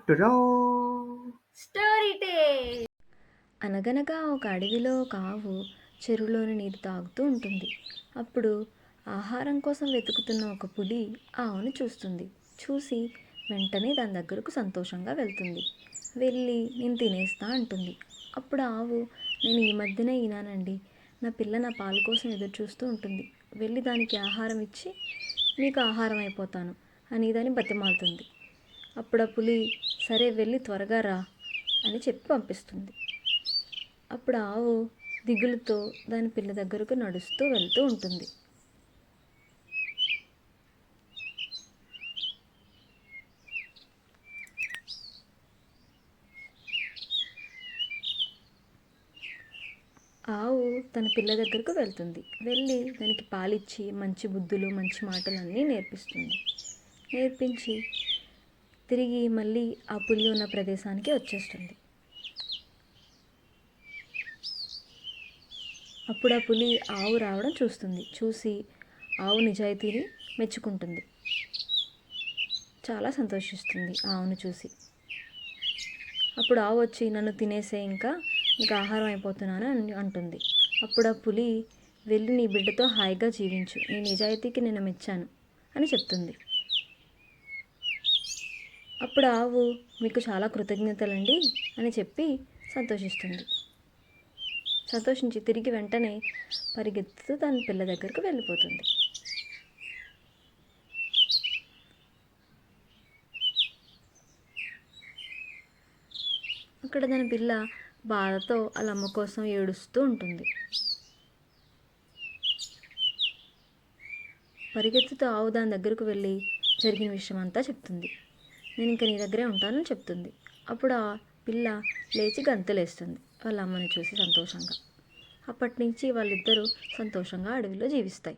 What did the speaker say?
టుటుటా! Story టేల్. అనగనగా ఒక అడవిలో ఒక ఆవు చెరువులోని నీరు తాగుతూ ఉంటుంది. అప్పుడు ఆహారం కోసం వెతుకుతున్న ఒక పులి ఆవును చూస్తుంది. చూసి వెంటనే దాని దగ్గరకు సంతోషంగా వెళ్తుంది. వెళ్ళి నేను తినేస్తా అంటుంది. అప్పుడు ఆవు, నేను ఈ మధ్యనే ఈనానండి, నా పిల్ల నా పాలు కోసం ఎదురు చూస్తూ ఉంటుంది, వెళ్ళి దానికి ఆహారం ఇచ్చి మీకు ఆహారం అయిపోతాను అని దాన్ని బతిమాలుతుంది. అప్పుడు ఆ పులి, సరే వెళ్ళి త్వరగా రా అని చెప్పి పంపిస్తుంది. అప్పుడు ఆవు దిగులుతో దాని పిల్ల దగ్గరకు నడుస్తూ వెళ్తూ ఉంటుంది. ఆవు తన పిల్ల దగ్గరకు వెళ్తుంది. వెళ్ళి దానికి పాలిచ్చి మంచి బుద్ధులు మంచి మాటలు అన్నీ నేర్పిస్తుంది. నేర్పించి తిరిగి మళ్ళీ ఆ పులి ఉన్న ప్రదేశానికి వచ్చేస్తుంది. అప్పుడు ఆ పులి ఆవు రావడం చూస్తుంది. చూసి ఆవు నిజాయితీని మెచ్చుకుంటుంది. చాలా సంతోషిస్తుంది ఆవును చూసి. అప్పుడు ఆవు వచ్చి, నన్ను తినేసే, ఇంకా నీకు ఆహారం అయిపోతున్నాను అని అంటుంది. అప్పుడు ఆ పులి, వెళ్ళి నీ బిడ్డతో హాయిగా జీవించు, నీ నిజాయితీకి నేను మెచ్చాను అని చెప్తుంది. అప్పుడు ఆవు, మీకు చాలా కృతజ్ఞతలండి అని చెప్పి సంతోషిస్తుంది. సంతోషించి తిరిగి వెంటనే పరిగెత్తుతూ తన పిల్ల దగ్గరకు వెళ్ళిపోతుంది. అక్కడ తన పిల్ల బాధతో వాళ్ళ అమ్మ కోసం ఏడుస్తూ ఉంటుంది. పరిగెత్తుతూ ఆవు దాని దగ్గరకు వెళ్ళి జరిగిన విషయం అంతా చెప్తుంది. నేను ఇంకా నీ దగ్గరే ఉంటానని చెప్తుంది. అప్పుడు ఆ పిల్ల లేచి గంతులేస్తుంది వాళ్ళ అమ్మని చూసి సంతోషంగా. అప్పటి నుంచి వాళ్ళిద్దరూ సంతోషంగా అడవిలో జీవిస్తాయి.